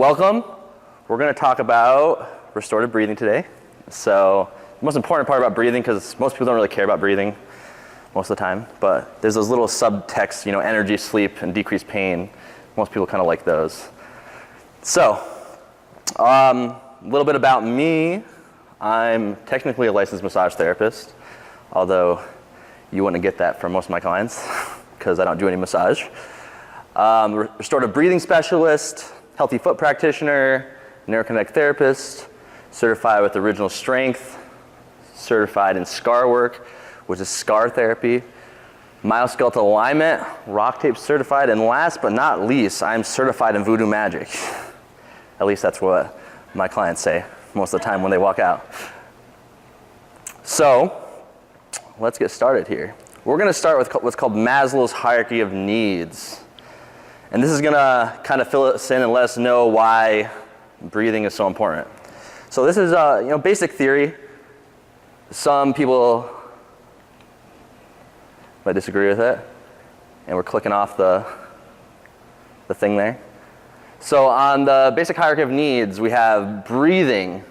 welcome. We're going to talk about restorative breathing today. So the most important part about breathing, because most people don't really care about breathing most of the time, but there's those little subtexts, energy, sleep, and decreased pain. Most people kind of like those. So, a little bit about me. I'm technically a licensed massage therapist, although you wouldn't get that from most of my clients because I don't do any massage. Restorative breathing specialist, healthy foot practitioner, neurokinetic therapist, certified with Original Strength, certified in scar work, which is scar therapy, myoskeletal alignment, rock tape certified, and last but not least, I'm certified in voodoo magic. At least that's what my clients say most of the time when they walk out. So, let's get started here. We're going to start with what's called Maslow's hierarchy of needs. And this is going to kind of fill us in and let us know why breathing is so important. So this is basic theory. Some people might disagree with it. And we're clicking off the thing there. So on the basic hierarchy of needs, we have breathing,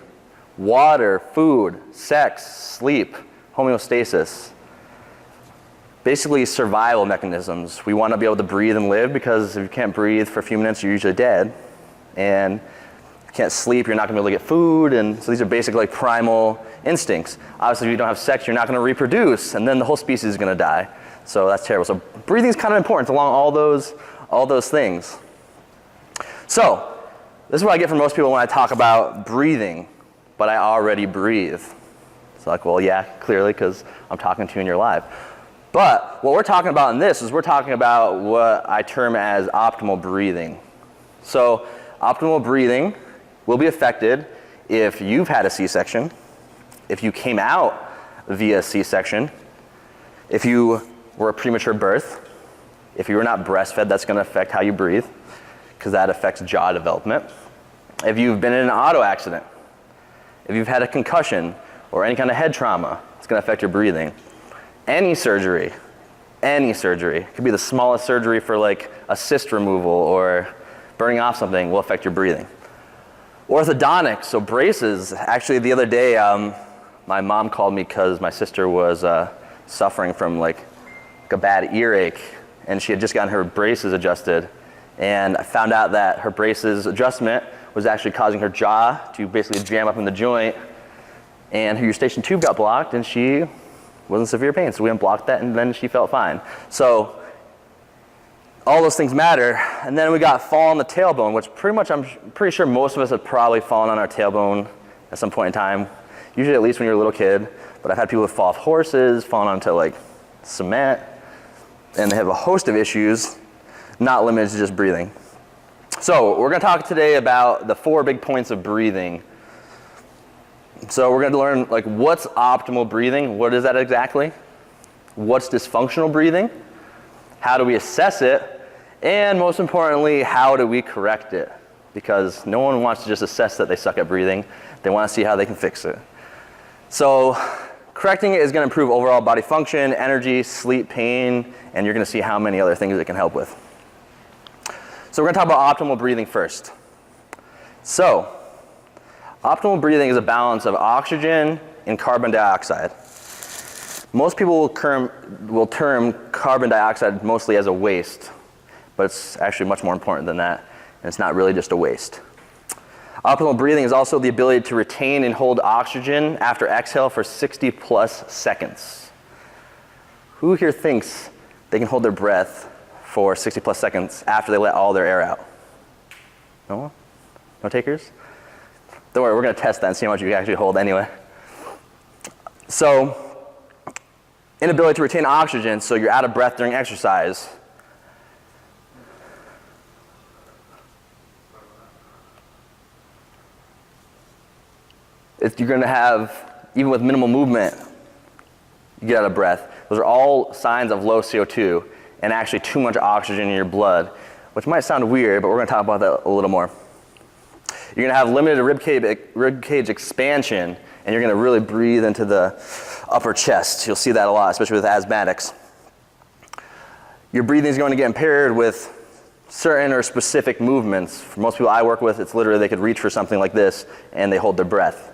water, food, sex, sleep, homeostasis. Basically survival mechanisms. We want to be able to breathe and live, because if you can't breathe for a few minutes, you're usually dead. And if you can't sleep, you're not going to be able to get food. And so these are basically primal instincts. Obviously, if you don't have sex, you're not going to reproduce, and then the whole species is going to die. So that's terrible. So breathing is kind of important along all those things. So this is what I get from most people when I talk about breathing, but I already breathe. It's like, well, yeah, clearly, because I'm talking to you and you're live. But what we're talking about in this is we're talking about what I term as optimal breathing. So optimal breathing will be affected if you've had a C-section, if you came out via C-section, if you were a premature birth, if you were not breastfed, that's going to affect how you breathe, because that affects jaw development. If you've been in an auto accident, if you've had a concussion or any kind of head trauma, it's going to affect your breathing. Any surgery, it could be the smallest surgery for like a cyst removal or burning off something, will affect your breathing. Orthodontics, so braces. Actually, the other day, my mom called me because my sister was suffering from like a bad earache, and she had just gotten her braces adjusted. And I found out that her braces adjustment was actually causing her jaw to basically jam up in the joint, and her eustachian tube got blocked, and she was in severe pain. So we unblocked that, and then she felt fine. So all those things matter. And then we got fall on the tailbone, which pretty much I'm pretty sure most of us have probably fallen on our tailbone at some point in time. Usually at least when you're a little kid. But I've had people fall off horses, falling onto like cement, and they have a host of issues, not limited to just breathing. So we're going to talk today about the 4 big points of breathing. So we're going to learn like what's optimal breathing, what is that exactly? What's dysfunctional breathing? How do we assess it? And most importantly, how do we correct it? Because no one wants to just assess that they suck at breathing. They want to see how they can fix it. So correcting it is going to improve overall body function, energy, sleep, pain, and you're going to see how many other things it can help with. So we're going to talk about optimal breathing first. So optimal breathing is a balance of oxygen and carbon dioxide. Most people will term carbon dioxide mostly as a waste, but it's actually much more important than that, and it's not really just a waste. Optimal breathing is also the ability to retain and hold oxygen after exhale for 60 plus seconds. Who here thinks they can hold their breath for 60 plus seconds after they let all their air out? No one? No takers? Don't worry, we're going to test that and see how much you can actually hold anyway. So, inability to retain oxygen, so you're out of breath during exercise. You're going to have, even with minimal movement, you get out of breath. Those are all signs of low CO2 and actually too much oxygen in your blood, which might sound weird, but we're going to talk about that a little more. You're going to have limited rib cage expansion, and you're going to really breathe into the upper chest. You'll see that a lot, especially with asthmatics. Your breathing is going to get impaired with certain or specific movements. For most people I work with, it's literally they could reach for something like this and they hold their breath.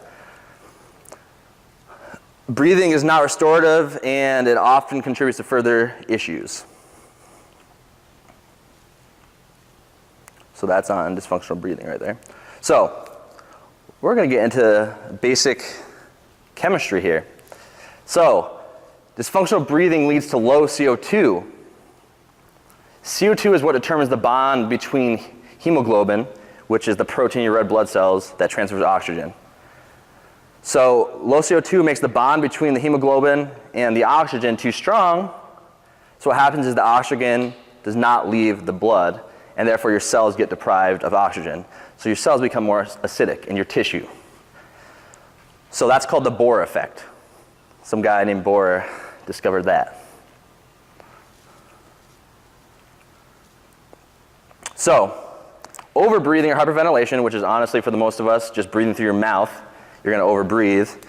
Breathing is not restorative and it often contributes to further issues. So that's on dysfunctional breathing right there. So we're going to get into basic chemistry here. So dysfunctional breathing leads to low CO2. CO2 is what determines the bond between hemoglobin, which is the protein in your red blood cells that transfers oxygen. So low CO2 makes the bond between the hemoglobin and the oxygen too strong. So what happens is the oxygen does not leave the blood, and therefore your cells get deprived of oxygen. So your cells become more acidic in your tissue. So that's called the Bohr effect. Some guy named Bohr discovered that. So overbreathing or hyperventilation, which is honestly for the most of us just breathing through your mouth, you're going to overbreathe,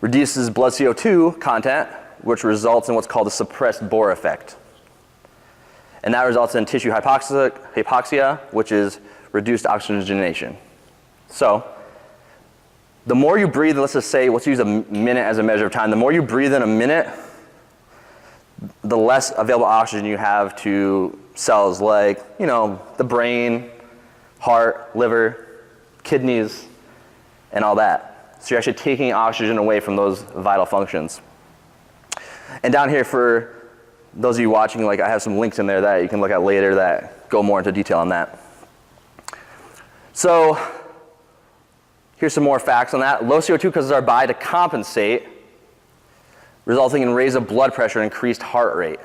reduces blood CO2 content, which results in what's called a suppressed Bohr effect. And that results in tissue hypoxia, which is reduced oxygenation. So the more you breathe, let's just say, let's use a minute as a measure of time. The more you breathe in a minute, the less available oxygen you have to cells like, you know, the brain, heart, liver, kidneys, and all that. So you're actually taking oxygen away from those vital functions. And down here for those of you watching, like I have some links in there that you can look at later that go more into detail on that. So here's some more facts on that. Low CO2 causes our body to compensate, resulting in raised blood pressure and increased heart rate.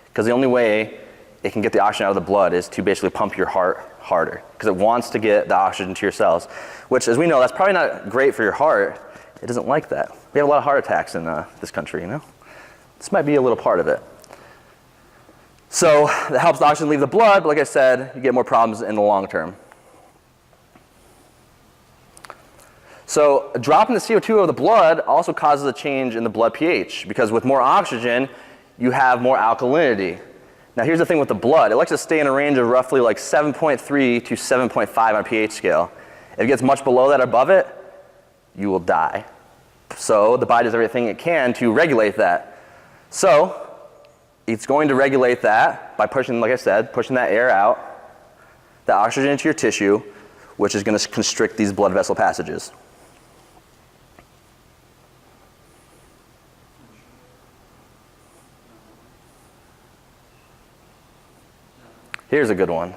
Because the only way it can get the oxygen out of the blood is to basically pump your heart harder, because it wants to get the oxygen to your cells, which, as we know, that's probably not great for your heart. It doesn't like that. We have a lot of heart attacks in this country, you know? This might be a little part of it. So that helps the oxygen leave the blood, but like I said, you get more problems in the long term. So a drop in the CO2 of the blood also causes a change in the blood pH, because with more oxygen, you have more alkalinity. Now here's the thing with the blood. It likes to stay in a range of roughly like 7.3 to 7.5 on a pH scale. If it gets much below that or above it, you will die. So the body does everything it can to regulate that. So it's going to regulate that by pushing, like I said, pushing that air out, the oxygen into your tissue, which is going to constrict these blood vessel passages. Here's a good one.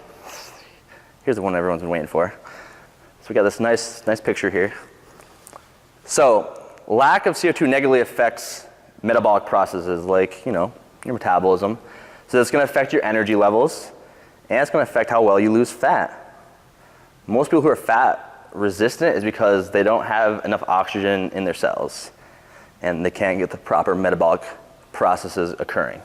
Here's the one everyone's been waiting for. So we got this nice picture here. So lack of CO2 negatively affects metabolic processes like, you know, your metabolism. So it's going to affect your energy levels, and it's going to affect how well you lose fat. Most people who are fat resistant is because they don't have enough oxygen in their cells, and they can't get the proper metabolic processes occurring.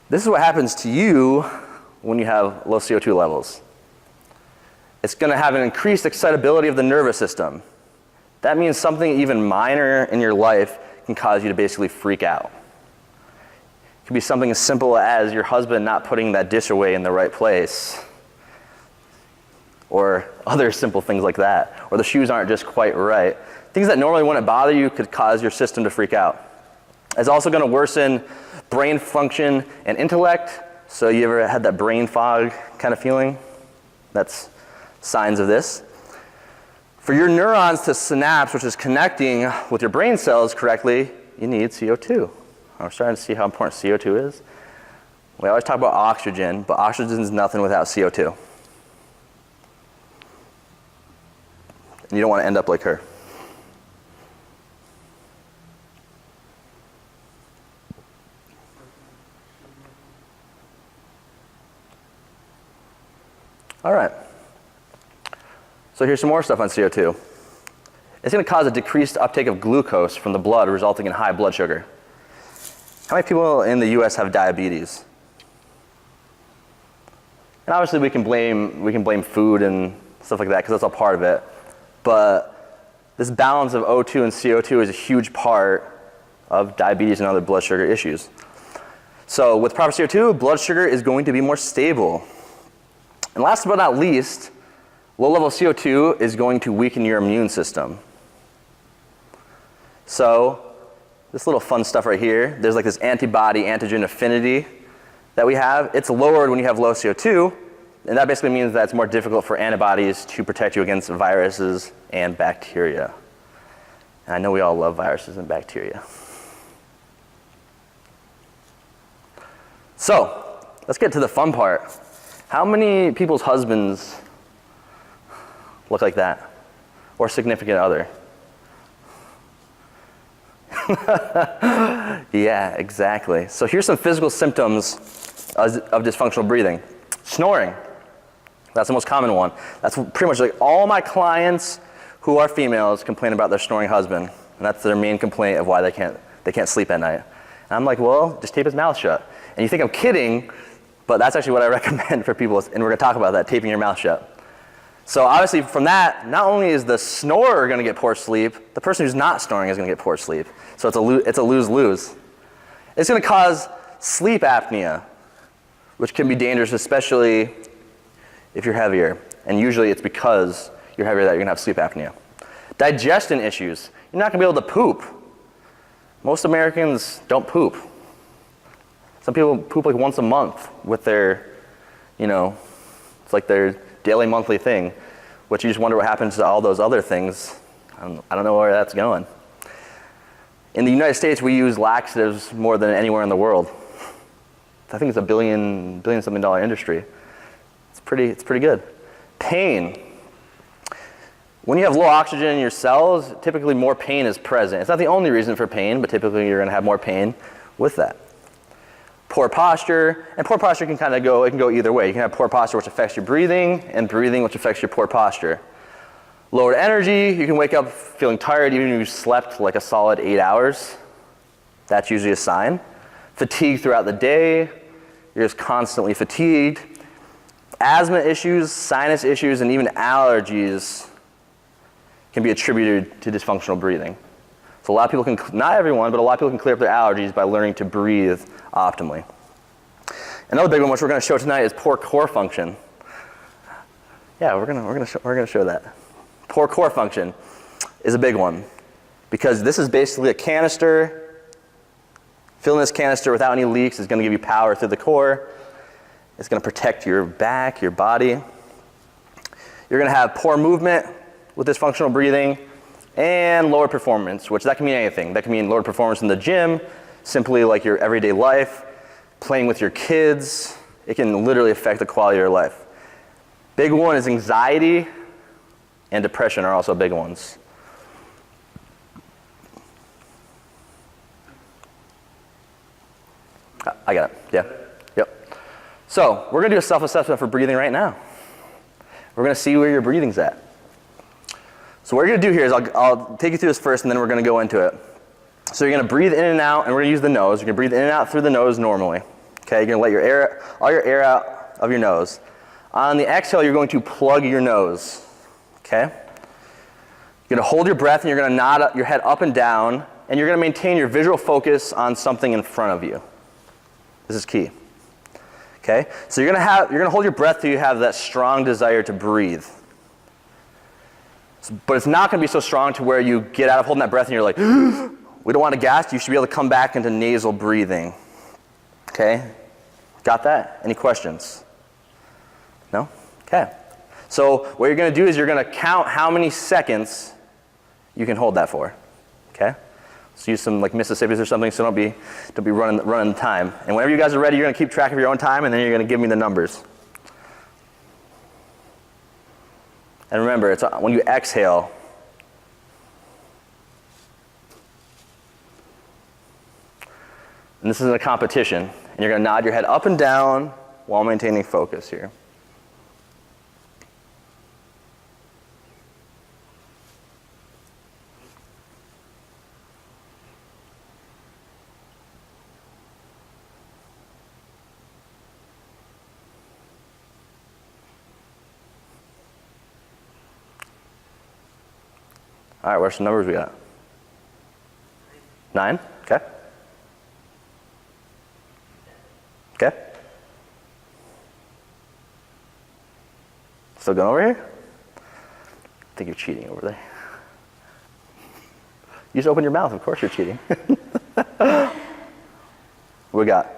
This is what happens to you when you have low CO2 levels. It's going to have an increased excitability of the nervous system. That means something even minor in your life can cause you to basically freak out. It could be something as simple as your husband not putting that dish away in the right place, or other simple things like that, or the shoes aren't just quite right. Things that normally wouldn't bother you could cause your system to freak out. It's also going to worsen brain function and intellect. So you ever had that brain fog kind of feeling? That's signs of this. For your neurons to synapse, which is connecting with your brain cells correctly, you need CO2. I'm starting to see how important CO2 is. We always talk about oxygen, but oxygen is nothing without CO2. And you don't want to end up like her. All right. So here's some more stuff on CO2. It's going to cause a decreased uptake of glucose from the blood, resulting in high blood sugar. How many people in the US have diabetes? And obviously we can blame food and stuff like that, because that's all part of it. But this balance of O2 and CO2 is a huge part of diabetes and other blood sugar issues. So with proper CO2, blood sugar is going to be more stable. And last but not least, low level CO2 is going to weaken your immune system. So this little fun stuff right here, there's like this antibody antigen affinity that we have. It's lowered when you have low CO2, and that basically means that it's more difficult for antibodies to protect you against viruses and bacteria. And I know we all love viruses and bacteria. So let's get to the fun part. How many people's husbands look like that? Or significant other? Yeah, exactly. So here's some physical symptoms of dysfunctional breathing. Snoring. That's the most common one. That's pretty much like all my clients who are females complain about their snoring husband. And that's their main complaint of why they can't sleep at night. And I'm like, well, just tape his mouth shut. And you think I'm kidding, but that's actually what I recommend for people, and we're going to talk about that, taping your mouth shut. So obviously from that, not only is the snorer going to get poor sleep, the person who's not snoring is going to get poor sleep. So it's a lose-lose. It's going to cause sleep apnea, which can be dangerous, especially if you're heavier. And usually it's because you're heavier that you're going to have sleep apnea. Digestion issues. You're not going to be able to poop. Most Americans don't poop. Some people poop like once a month with their, it's like their daily, monthly thing, which you just wonder what happens to all those other things. I don't know where that's going. In the United States, we use laxatives more than anywhere in the world. I think it's a billion something dollar industry. It's pretty good. Pain. When you have low oxygen in your cells, typically more pain is present. It's not the only reason for pain, but typically you're going to have more pain with that. Poor posture, and poor posture can go either way. You can have poor posture which affects your breathing, and breathing which affects your poor posture. Lowered energy, you can wake up feeling tired even if you slept like a solid 8 hours. That's usually a sign. Fatigue throughout the day, you're just constantly fatigued. Asthma issues, sinus issues, and even allergies can be attributed to dysfunctional breathing. So a lot of people can, not everyone, but a lot of people can clear up their allergies by learning to breathe optimally. Another big one, which we're going to show tonight, is poor core function. Yeah, we're going to show that. Poor core function is a big one because this is basically a canister. Filling this canister without any leaks is going to give you power through the core. It's going to protect your back, your body. You're going to have poor movement with dysfunctional breathing and lower performance, which that can mean anything. That can mean lower performance in the gym, simply like your everyday life, playing with your kids. It can literally affect the quality of your life. Big one is anxiety and depression are also big ones. I got it, yeah. Yep. So we're going to do a self-assessment for breathing right now. We're going to see where your breathing's at. So what we're going to do here is I'll take you through this first and then we're going to go into it. So you're going to breathe in and out, and we're going to use the nose. You're going to breathe in and out through the nose normally. Okay, you're going to let all your air out of your nose. On the exhale, you're going to plug your nose. Okay? You're going to hold your breath and you're going to nod your head up and down, and you're going to maintain your visual focus on something in front of you. This is key. Okay? So you're going to hold your breath till you have that strong desire to breathe. But it's not going to be so strong to where you get out of holding that breath and you're like, we don't want to gasp. You should be able to come back into nasal breathing. Okay? Got that? Any questions? No? Okay. So what you're going to do is you're going to count how many seconds you can hold that for. Okay? So use some like Mississippi's or something, so don't be running the time. And whenever you guys are ready, you're going to keep track of your own time, and then you're going to give me the numbers. And remember, it's when you exhale, and this isn't a competition, and you're going to nod your head up and down while maintaining focus here. All right, where's some numbers we got? 9, okay. Okay? Still going over here? I think you're cheating over there. You just open your mouth, of course you're cheating. What we got?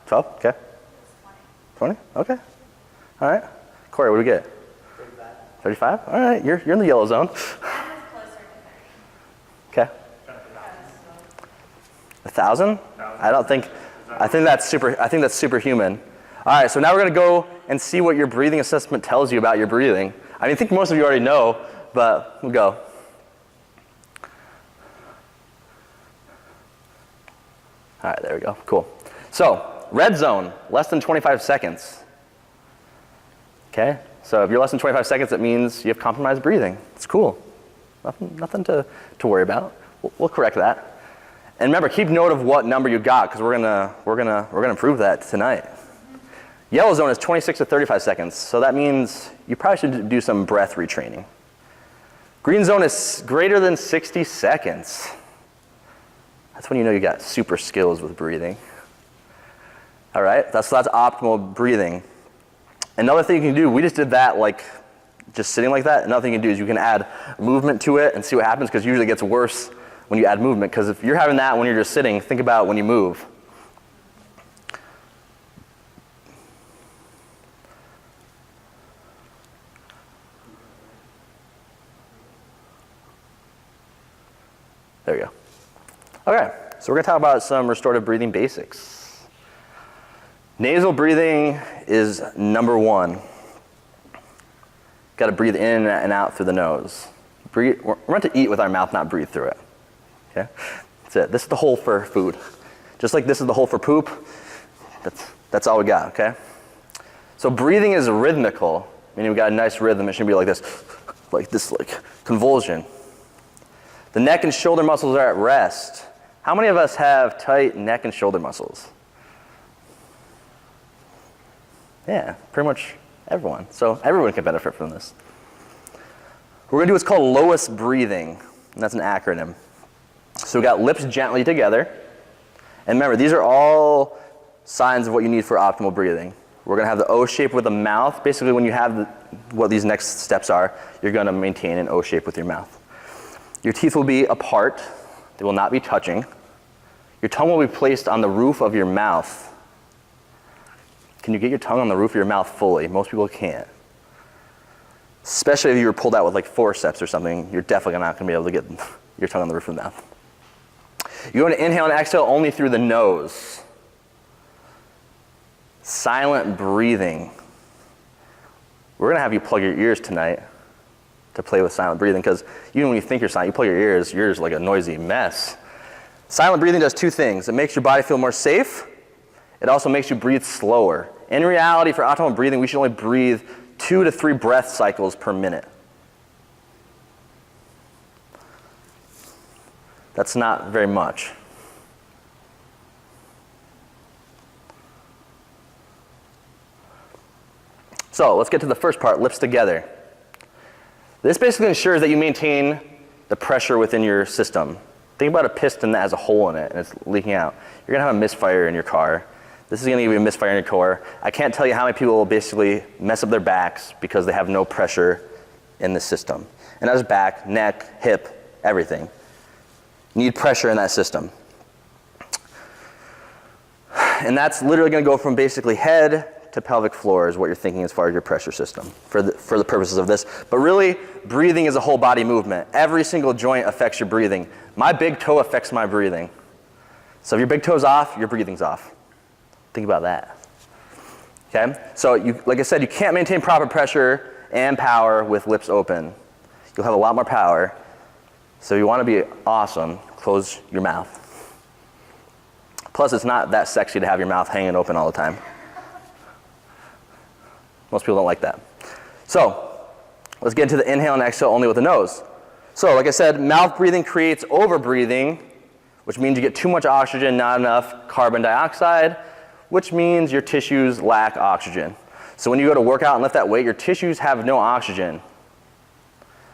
12, okay. 20, okay. All right. Corey, what do we get? 35? All right, you're in the yellow zone. Okay. 1,000? I think that's superhuman. All right, so now we're gonna go and see what your breathing assessment tells you about your breathing. I mean, I think most of you already know, but we'll go. All right, there we go, cool. So, red zone, less than 25 seconds. Okay, so if you're less than 25 seconds, that means you have compromised breathing. It's cool, nothing to worry about. We'll correct that. And remember, keep note of what number you got, because we're gonna improve that tonight. Yellow zone is 26 to 35 seconds, so that means you probably should do some breath retraining. Green zone is greater than 60 seconds. That's when you know you got super skills with breathing. All right, that's optimal breathing. Another thing you can do, we just did that like just sitting like that. Another thing you can do is you can add movement to it and see what happens, because usually it gets worse when you add movement, because if you're having that when you're just sitting, think about when you move. There we go. Okay, so we're gonna talk about some restorative breathing basics. Nasal breathing is number one. Gotta breathe in and out through the nose. We're meant to eat with our mouth, not breathe through it. Okay, that's it. This is the hole for food. Just like this is the hole for poop, that's all we got, okay? So breathing is rhythmical, meaning we got a nice rhythm. It shouldn't be like this convulsion. The neck and shoulder muscles are at rest. How many of us have tight neck and shoulder muscles? Yeah, pretty much everyone. So everyone can benefit from this. We're gonna do what's called Lois breathing, and that's an acronym. So we got lips gently together. And remember, these are all signs of what you need for optimal breathing. We're gonna have the O shape with the mouth. Basically, when you have what these next steps are, you're gonna maintain an O shape with your mouth. Your teeth will be apart. They will not be touching. Your tongue will be placed on the roof of your mouth. Can you get your tongue on the roof of your mouth fully? Most people can't. Especially if you were pulled out with like forceps or something, you're definitely not gonna be able to get your tongue on the roof of the mouth. You're going to inhale and exhale only through the nose. Silent breathing. We're gonna have you plug your ears tonight to play with silent breathing, because even when you think you're silent, you plug your ears, you're just like a noisy mess. Silent breathing does two things. It makes your body feel more safe. It also makes you breathe slower. In reality, for optimal breathing, we should only breathe 2 to 3 breath cycles per minute. That's not very much. So let's get to the first part, lips together. This basically ensures that you maintain the pressure within your system. Think about a piston that has a hole in it and it's leaking out. You're gonna have a misfire in your car. This is gonna give you a misfire in your core. I can't tell you how many people will basically mess up their backs because they have no pressure in the system. And that's back, neck, hip, everything. You need pressure in that system. And that's literally gonna go from basically head to pelvic floor is what you're thinking as far as your pressure system for the purposes of this. But really, breathing is a whole body movement. Every single joint affects your breathing. My big toe affects my breathing. So if your big toe's off, your breathing's off. Think about that. Okay? So like I said, you can't maintain proper pressure and power with lips open. You'll have a lot more power. So if you want to be awesome, close your mouth. Plus, it's not that sexy to have your mouth hanging open all the time. Most people don't like that. So let's get into the inhale and exhale only with the nose. So like I said, mouth breathing creates over-breathing, which means you get too much oxygen, not enough carbon dioxide, which means your tissues lack oxygen. So when you go to work out and lift that weight, your tissues have no oxygen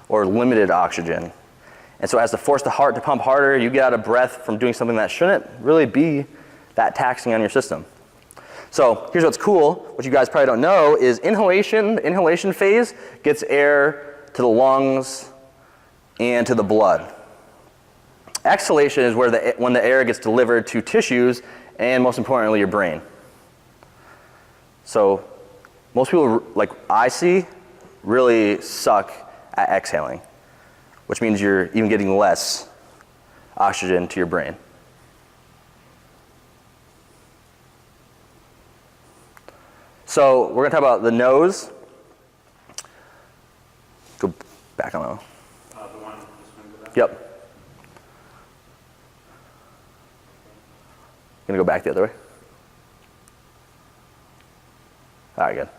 or limited oxygen. And so as to force the heart to pump harder, you get out of breath from doing something that shouldn't really be that taxing on your system. So here's what's cool, what you guys probably don't know, is the inhalation phase gets air to the lungs and to the blood. Exhalation is when the air gets delivered to tissues and, most importantly, your brain. So most people, like I see, really suck at exhaling, which means you're even getting less oxygen to your brain. So we're going to talk about the nose. Go back on that. The one, this one, go back. Yep. Going to go back the other way. All right, good.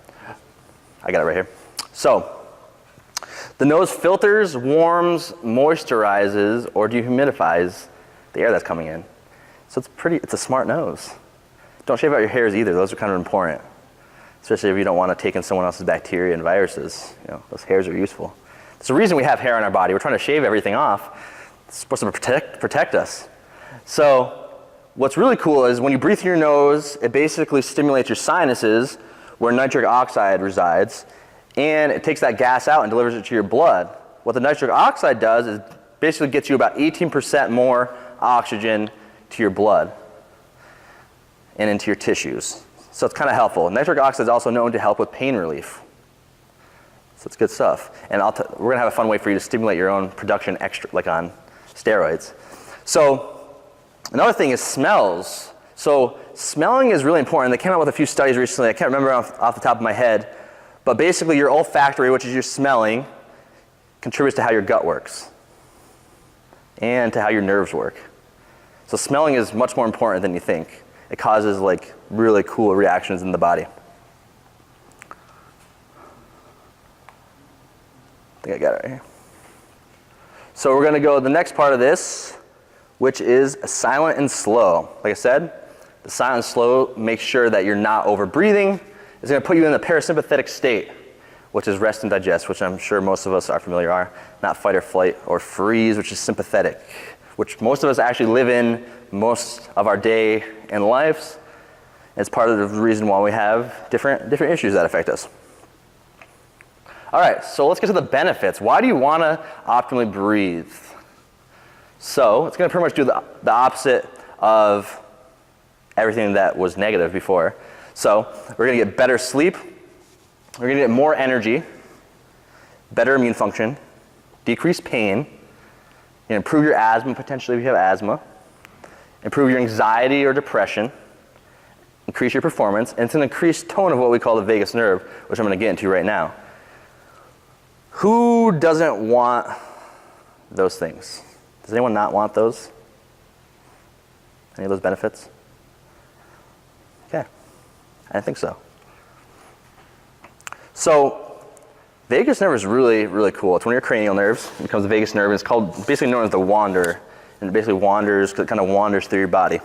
I got it right here. So, the nose filters, warms, moisturizes, or dehumidifies the air that's coming in. So it's a smart nose. Don't shave out your hairs either. Those are kind of important, especially if you don't want to take in someone else's bacteria and viruses. You know, those hairs are useful. There's a reason we have hair on our body. We're trying to shave everything off. It's supposed to protect us. So, what's really cool is when you breathe through your nose, it basically stimulates your sinuses where nitric oxide resides, and it takes that gas out and delivers it to your blood. What the nitric oxide does is basically gets you about 18% more oxygen to your blood and into your tissues. So it's kind of helpful. Nitric oxide is also known to help with pain relief. So it's good stuff. And we're going to have a fun way for you to stimulate your own production extra, like on steroids. So another thing is smells. So smelling is really important. They came out with a few studies recently. I can't remember off the top of my head. But basically your olfactory, which is your smelling, contributes to how your gut works and to how your nerves work. So smelling is much more important than you think. It causes like really cool reactions in the body. I think I got it right here. So we're going to go to the next part of this, which is silent and slow. Like I said, the silent and slow makes sure that you're not over breathing. It's going to put you in the parasympathetic state, which is rest and digest, which I'm sure most of us are familiar are, not fight or flight, or freeze, which is sympathetic, which most of us actually live in most of our day and lives. It's part of the reason why we have different issues that affect us. All right, so let's get to the benefits. Why do you want to optimally breathe? So it's going to pretty much do the opposite of everything that was negative before. So we're going to get better sleep, we're going to get more energy, better immune function, decrease pain, improve your asthma potentially if you have asthma, improve your anxiety or depression, increase your performance, and it's an increased tone of what we call the vagus nerve, which I'm going to get into right now. Who doesn't want those things? Does anyone not want those? Any of those benefits? Okay, I think so. So, vagus nerve is really, really cool. It's one of your cranial nerves. It becomes the vagus nerve, and it's called basically known as the wanderer. And it basically wanders, kind of wanders through your body.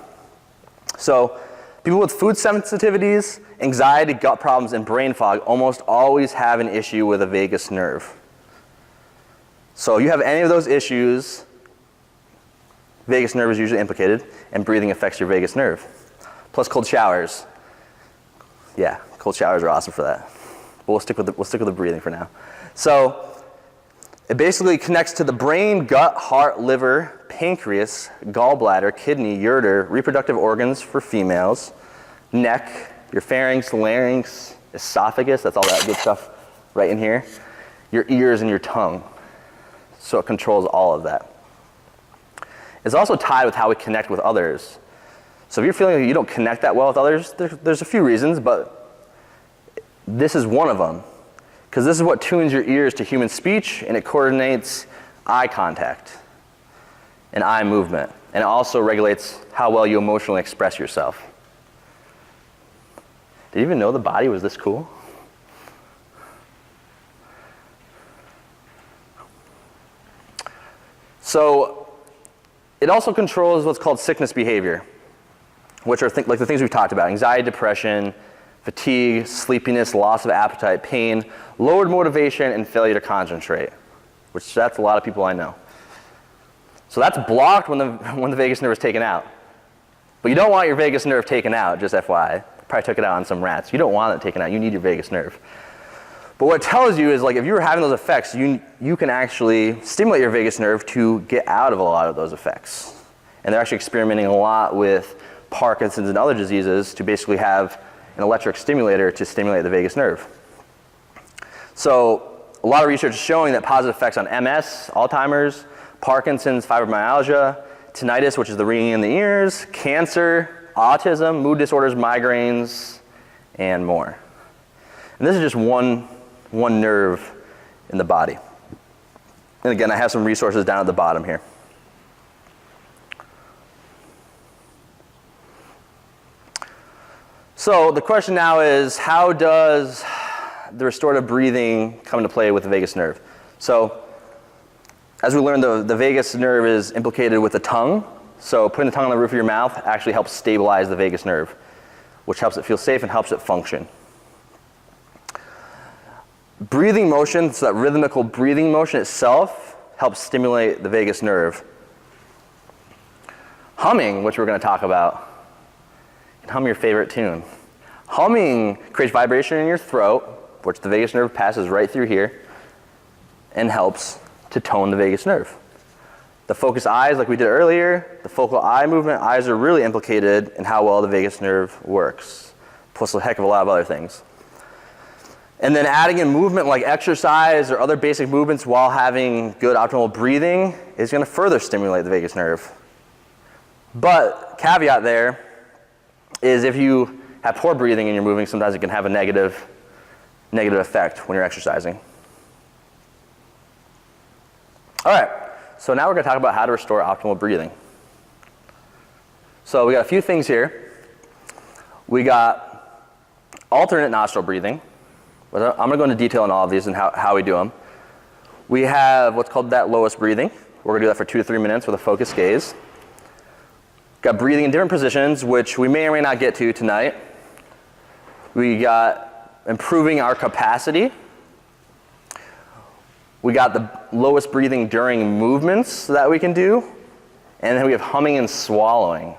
So, people with food sensitivities, anxiety, gut problems, and brain fog almost always have an issue with a vagus nerve. So, you have any of those issues, vagus nerve is usually implicated, and breathing affects your vagus nerve. Plus cold showers. Yeah, cold showers are awesome for that. But we'll stick with the breathing for now. So it basically connects to the brain, gut, heart, liver, pancreas, gallbladder, kidney, ureter, reproductive organs for females, neck, your pharynx, larynx, esophagus, that's all that good stuff right in here, your ears and your tongue. So it controls all of that. It's also tied with how we connect with others. So if you're feeling like you don't connect that well with others, there's a few reasons, but this is one of them. Because this is what tunes your ears to human speech, and it coordinates eye contact and eye movement. And it also regulates how well you emotionally express yourself. Did you even know the body was this cool? So it also controls what's called sickness behavior, which are like the things we've talked about: anxiety, depression, fatigue, sleepiness, loss of appetite, pain, lowered motivation, and failure to concentrate, which that's a lot of people I know. So that's blocked when the vagus nerve is taken out. But you don't want your vagus nerve taken out, just FYI. Probably took it out on some rats. You don't want it taken out. You need your vagus nerve. But what it tells you is, like, if you were having those effects, you can actually stimulate your vagus nerve to get out of a lot of those effects. And they're actually experimenting a lot with Parkinson's and other diseases to basically have an electric stimulator to stimulate the vagus nerve. So a lot of research is showing that positive effects on MS, Alzheimer's, Parkinson's, fibromyalgia, tinnitus, which is the ringing in the ears, cancer, autism, mood disorders, migraines, and more. And this is just one nerve in the body. And again, I have some resources down at the bottom here. So the question now is, how does the restorative breathing come into play with the vagus nerve? So as we learned, the vagus nerve is implicated with the tongue. So putting the tongue on the roof of your mouth actually helps stabilize the vagus nerve, which helps it feel safe and helps it function. Breathing motion, so that rhythmical breathing motion itself, helps stimulate the vagus nerve. Humming, which we're going to talk about, you can hum your favorite tune. Humming creates vibration in your throat, which the vagus nerve passes right through here, and helps to tone the vagus nerve. The focused eyes, like we did earlier, the focal eye movement, eyes are really implicated in how well the vagus nerve works, plus a heck of a lot of other things. And then adding in movement like exercise or other basic movements while having good optimal breathing is going to further stimulate the vagus nerve. But caveat there is if you have poor breathing and you're moving, sometimes it can have a negative effect when you're exercising. All right, so now we're going to talk about how to restore optimal breathing. So we got a few things here. We got alternate nostril breathing. I'm going to go into detail on all of these and how we do them. We have what's called that lowest breathing. We're going to do that for 2 to 3 minutes with a focused gaze. Got breathing in different positions, which we may or may not get to tonight. We got improving our capacity. We got the lowest breathing during movements that we can do. And then we have humming and swallowing.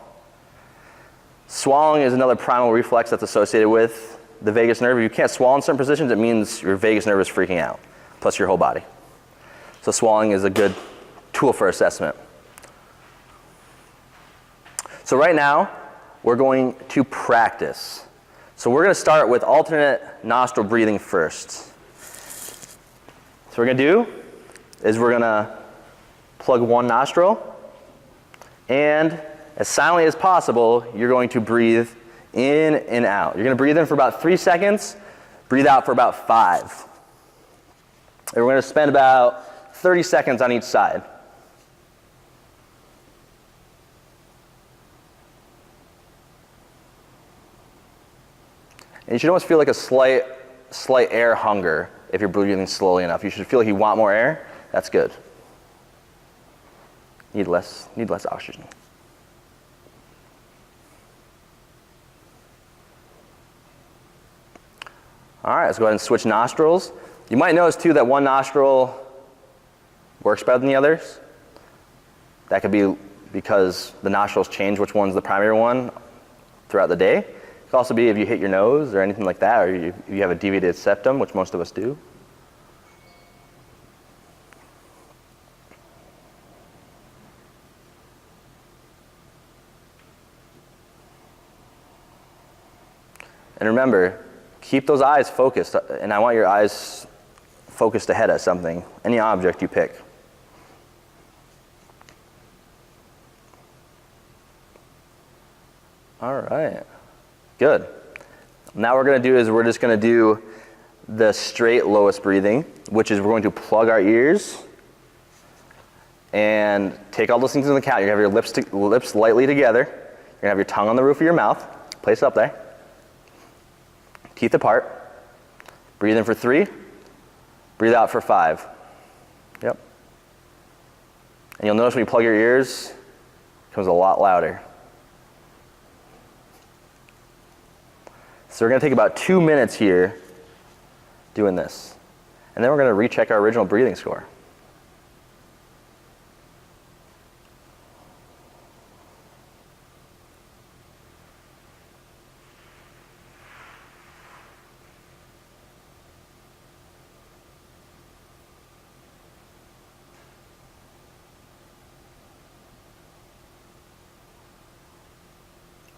Swallowing is another primal reflex that's associated with the vagus nerve. If you can't swallow in certain positions, it means your vagus nerve is freaking out, plus your whole body. So swallowing is a good tool for assessment. So right now, we're going to practice. So we're going to start with alternate nostril breathing first. So what we're going to do is we're going to plug one nostril, and as silently as possible, you're going to breathe in and out. You're going to breathe in for about 3 seconds, breathe out for about 5. And we're going to spend about 30 seconds on each side. And you should almost feel like a slight air hunger if you're breathing slowly enough. You should feel like you want more air. That's good. Need less oxygen. All right, let's go ahead and switch nostrils. You might notice too that one nostril works better than the others. That could be because the nostrils change which one's the primary one throughout the day. It could also be if you hit your nose or anything like that, or if you have a deviated septum, which most of us do. And remember, keep those eyes focused, and I want your eyes focused ahead at something, any object you pick. All right, good. Now what we're going to do is we're just going to do the straight lowest breathing, which is we're going to plug our ears and take all those things into account. You're going to have your lips lightly together. You're going to have your tongue on the roof of your mouth. Place it up there. Teeth apart. Breathe in for 3. Breathe out for 5. Yep. And you'll notice when you plug your ears, it becomes a lot louder. So we're going to take about 2 minutes here doing this. And then we're going to recheck our original breathing score.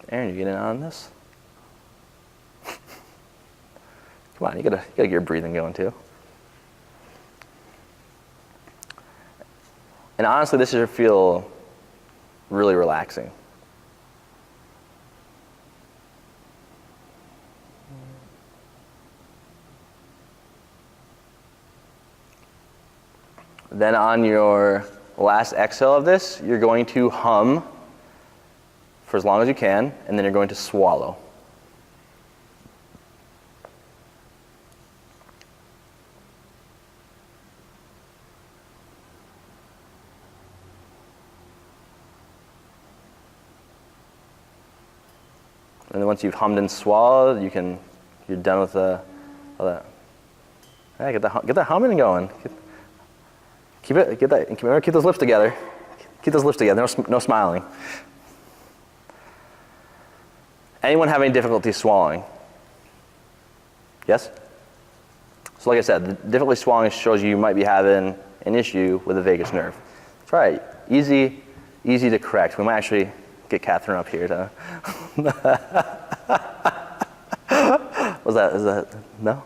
Aaron, you getting on this? Come on, you gotta get your breathing going too. And honestly, this should feel really relaxing. Then on your last exhale of this, you're going to hum for as long as you can, and then you're going to swallow. And then once you've hummed and swallowed, you're done with all that. Hey, get that humming going. Remember, keep those lips together. Keep those lips together, no smiling. Anyone have any difficulty swallowing? Yes? So like I said, the difficulty swallowing shows you might be having an issue with the vagus nerve. That's right, easy to correct. We might actually get Catherine up here to, is that, no?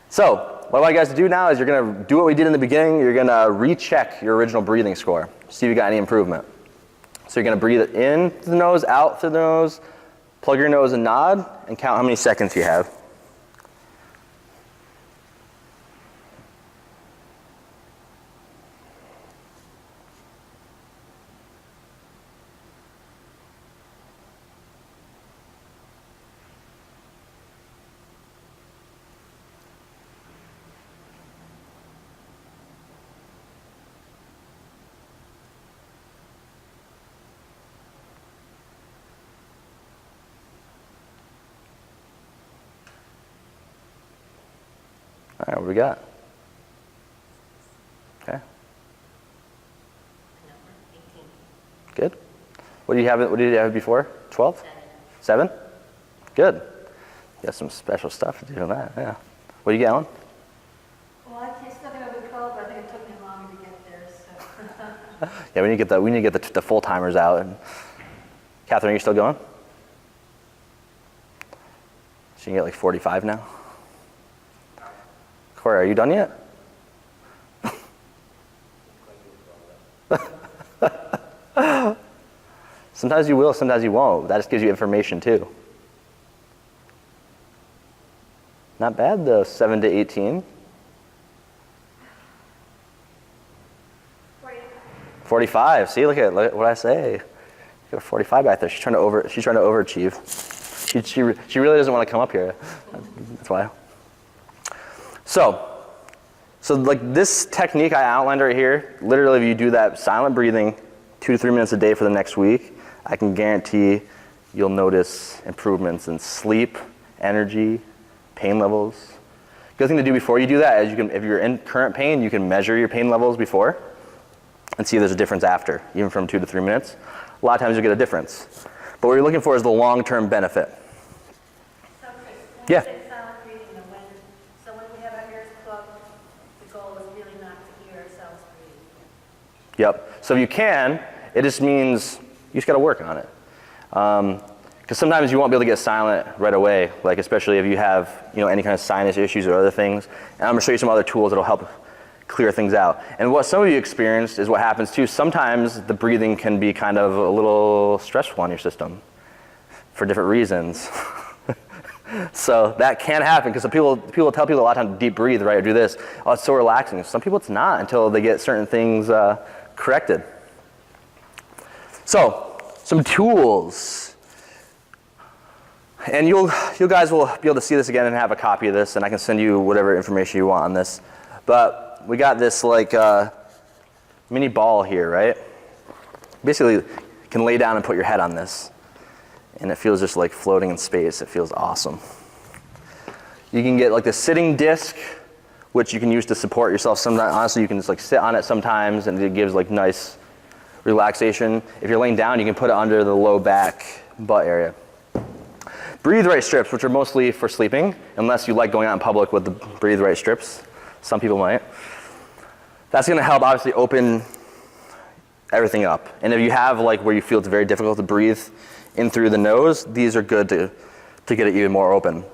So, what I want you guys to do now is you're gonna do what we did in the beginning. You're gonna recheck your original breathing score. See if you got any improvement. So you're gonna breathe it in through the nose, out through the nose, plug your nose and nod, and count how many seconds you have. All right, what do we got? Okay. Good. What did you have before? 12? 7? Good. You got some special stuff to do on that, yeah. What do you get, Alan? Well, I still got over 12, but I think it took me longer to get there, so. Yeah, we need to get the full timers out. And Catherine, are you still going? So you can get like 45 now? Corey, are you done yet? Sometimes you will, sometimes you won't. That just gives you information too. Not bad though, 7 to 18. 45. See, look at what I say. You got 45 back there. She's trying to overachieve. She really doesn't want to come up here. That's why. So like this technique I outlined right here, literally if you do that silent breathing 2 to 3 minutes a day for the next week, I can guarantee you'll notice improvements in sleep, energy, pain levels. Good thing to do before you do that is if you're in current pain, you can measure your pain levels before and see if there's a difference after, even from 2 to 3 minutes. A lot of times you'll get a difference. But what you're looking for is the long-term benefit. So, Chris, when Yeah. you say silent breathing, so when we have our ears plugged, the goal is really not to hear ourselves breathe. Yep. So if you can, it just means you just got to work on it. Because sometimes you won't be able to get silent right away, like especially if you have any kind of sinus issues or other things. And I'm going to show you some other tools that will help clear things out. And what some of you experienced is what happens too. Sometimes the breathing can be kind of a little stressful on your system for different reasons. So that can happen because people tell people a lot of times to deep breathe, right, or do this. Oh, it's so relaxing. Some people it's not until they get certain things corrected. So some tools. And you guys will be able to see this again and have a copy of this, and I can send you whatever information you want on this. But we got this like mini ball here, right? Basically, you can lay down and put your head on this, and it feels just like floating in space. It feels awesome. You can get like the sitting disc, which you can use to support yourself. Sometimes, honestly, you can just like sit on it sometimes, and it gives like nice relaxation. If you're laying down, you can put it under the low back butt area. Breathe right strips, which are mostly for sleeping, unless you like going out in public with the breathe right strips. Some people might. That's going to help obviously open everything up. And if you have like where you feel it's very difficult to breathe in through the nose, these are good to get it even more open.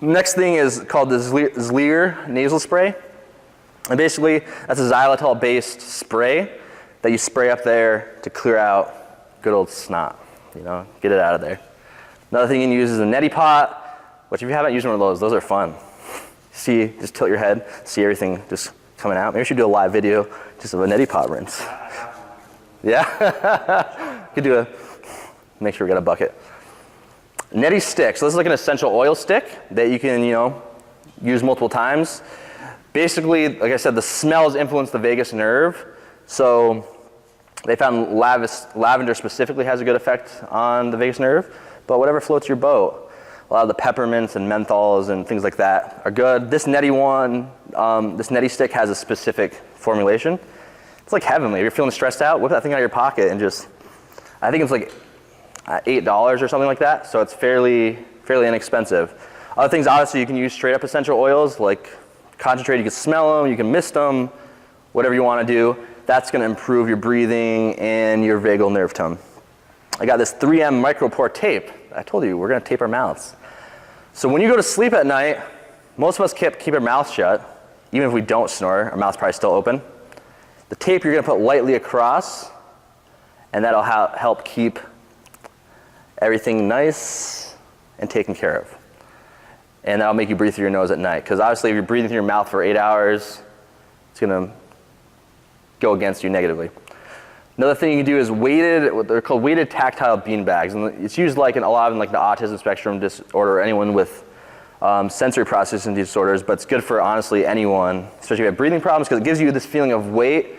Next thing is called the Xlear nasal spray. And basically, that's a xylitol-based spray that you spray up there to clear out good old snot, get it out of there. Another thing you can use is a neti pot, which if you haven't used one of those are fun. See, just tilt your head, see everything just coming out. Maybe we should do a live video just of a neti pot rinse. Yeah? Make sure we got a bucket. Neti stick. So this is like an essential oil stick that you can, use multiple times. Basically, like I said, the smells influence the vagus nerve. So they found lavender specifically has a good effect on the vagus nerve, but whatever floats your boat. A lot of the peppermints and menthols and things like that are good. This neti this neti stick has a specific formulation. It's like heavenly. If you're feeling stressed out, whip that thing out of your pocket and I think it's like $8 or something like that, so it's fairly inexpensive. Other things, obviously, you can use straight up essential oils like concentrate. You can smell them, you can mist them, whatever you want to do. That's going to improve your breathing and your vagal nerve tone. I got this 3M micropore tape. I told you, we're going to tape our mouths. So when you go to sleep at night, most of us keep our mouth shut. Even if we don't snore, our mouth's probably still open. The tape you're going to put lightly across, and that'll help keep everything nice and taken care of. And that'll make you breathe through your nose at night. Because obviously if you're breathing through your mouth for 8 hours, it's going to go against you negatively. Another thing you can do is they're called weighted tactile bean bags. And it's used like a lot in like the autism spectrum disorder, anyone with sensory processing disorders, but it's good for honestly anyone, especially if you have breathing problems, because it gives you this feeling of weight,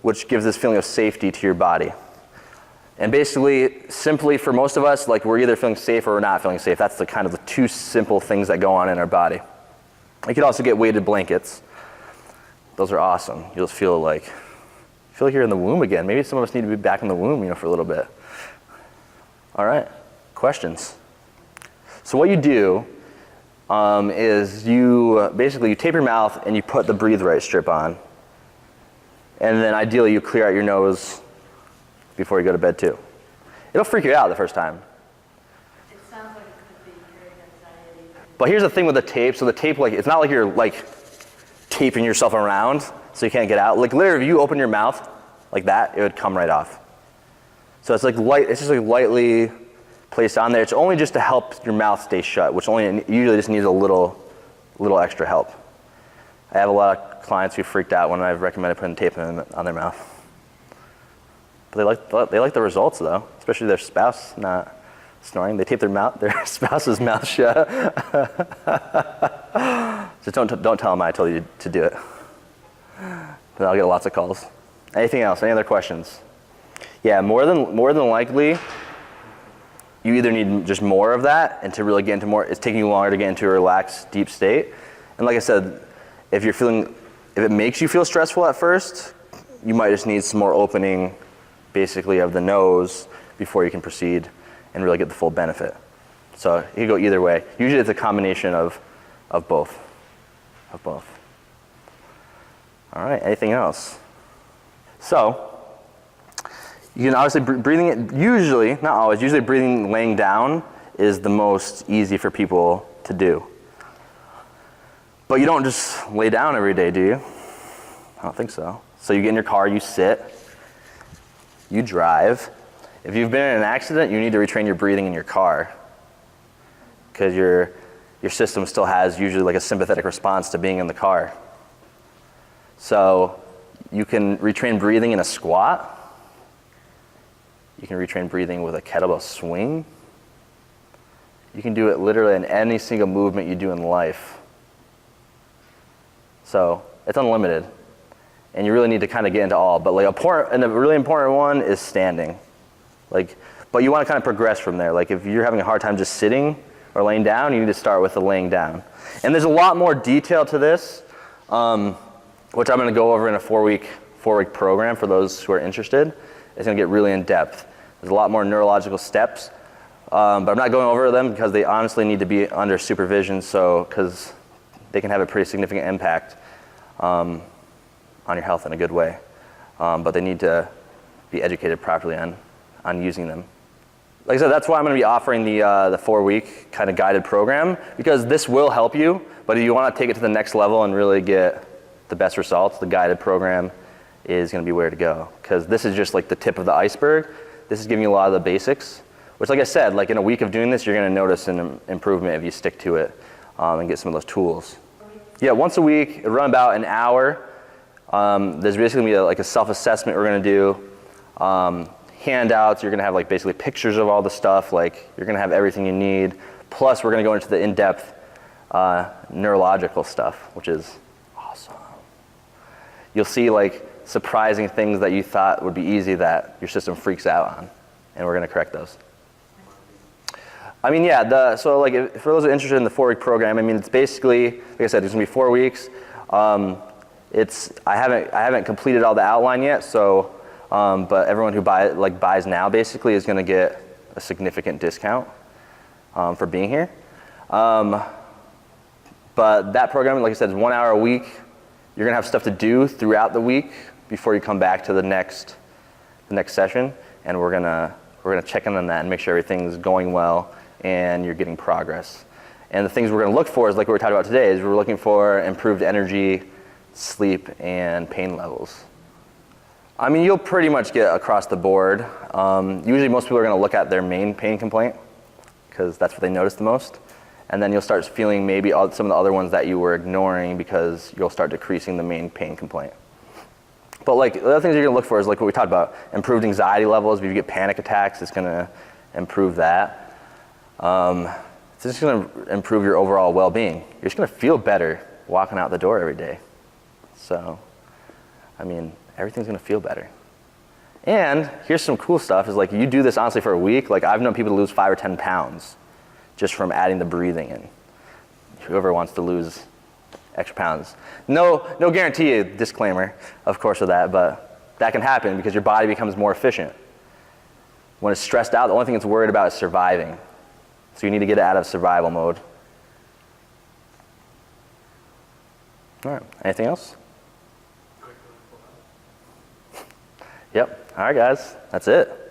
which gives this feeling of safety to your body. And basically, simply for most of us, like we're either feeling safe or we're not feeling safe. That's the kind of the two simple things that go on in our body. You could also get weighted blankets. Those are awesome. You'll feel like you're in the womb again. Maybe some of us need to be back in the womb, for a little bit. All right, questions? So what you do is you tape your mouth and you put the Breathe Right strip on. And then ideally you clear out your nose before you go to bed too. It'll freak you out the first time. It sounds like it could be very anxiety. But here's the thing with the tape. So the tape, it's not like you're taping yourself around so you can't get out. Like literally, if you open your mouth like that, it would come right off. So it's it's just lightly placed on there. It's only just to help your mouth stay shut, which usually just needs a little extra help. I have a lot of clients who freaked out when I've recommended putting tape on their mouth. But they like the results though, especially their spouse not snoring. They tape their spouse's mouth shut. Just don't tell them I told you to do it. Then I'll get lots of calls. Anything else? Any other questions? Yeah, more than likely, you either need just more of that, and to really get into more, it's taking you longer to get into a relaxed, deep state. And like I said, if it makes you feel stressful at first, you might just need some more opening, basically, of the nose before you can proceed and really get the full benefit. So you can go either way. Usually it's a combination of both. All right, anything else? So, you can obviously usually, not always, usually breathing laying down is the most easy for people to do. But you don't just lay down every day, do you? I don't think so. So you get in your car, you sit, you drive. If you've been in an accident, you need to retrain your breathing in your car, because your system still has usually a sympathetic response to being in the car. So you can retrain breathing in a squat. You can retrain breathing with a kettlebell swing. You can do it literally in any single movement you do in life. So it's unlimited. And you really need to kind of get into all. But a really important one is standing. But you want to kind of progress from there. If you're having a hard time just sitting or laying down, you need to start with the laying down. And there's a lot more detail to this, which I'm going to go over in a four-week program for those who are interested. It's going to get really in depth. There's a lot more neurological steps, but I'm not going over them because they honestly need to be under supervision, because they can have a pretty significant impact on your health in a good way. But they need to be educated properly on using them like I said, that's why I'm going to be offering the 4-week kind of guided program, because this will help you, but if you want to take it to the next level and really get the best results, the guided program is going to be where to go, because this is just like the tip of the iceberg. This is giving you a lot of the basics, which, like I said, like in a week of doing this, you're going to notice an improvement if you stick to it and get some of those tools. Yeah, once a week, it'll run about an hour. There's basically going to be like a self-assessment we're going to do. Handouts, you're going to have like basically pictures of all the stuff, like you're going to have everything you need. Plus, we're going to go into the in-depth neurological stuff, which is awesome. You'll see like surprising things that you thought would be easy that your system freaks out on, and we're going to correct those. I mean, yeah, so like for those who are interested in the 4-week program, I mean, it's basically, like I said, it's going to be 4 weeks. I haven't completed all the outline yet, so, but everyone who buys now basically is going to get a significant discount for being here. But that program, like I said, is 1 hour a week. You're going to have stuff to do throughout the week before you come back to the next session, and we're gonna check in on that and make sure everything's going well and you're getting progress. And the things we're going to look for is like what we're talking about today, is we're looking for improved energy, sleep, and pain levels. I mean, you'll pretty much get across the board. Usually most people are going to look at their main pain complaint because that's what they notice the most. And then you'll start feeling maybe some of the other ones that you were ignoring because you'll start decreasing the main pain complaint. But like the other things you're going to look for is like what we talked about, improved anxiety levels. If you get panic attacks, it's going to improve that. It's just going to improve your overall well-being. You're just going to feel better walking out the door every day. So, I mean, everything's going to feel better. And here's some cool stuff is like you do this honestly for a week. Like I've known people to lose 5 or 10 pounds just from adding the breathing in. Whoever wants to lose extra pounds. No guarantee, disclaimer, of course, of that, but that can happen because your body becomes more efficient. When it's stressed out, the only thing it's worried about is surviving. So you need to get it out of survival mode. All right, anything else? Yep, all right guys, that's it.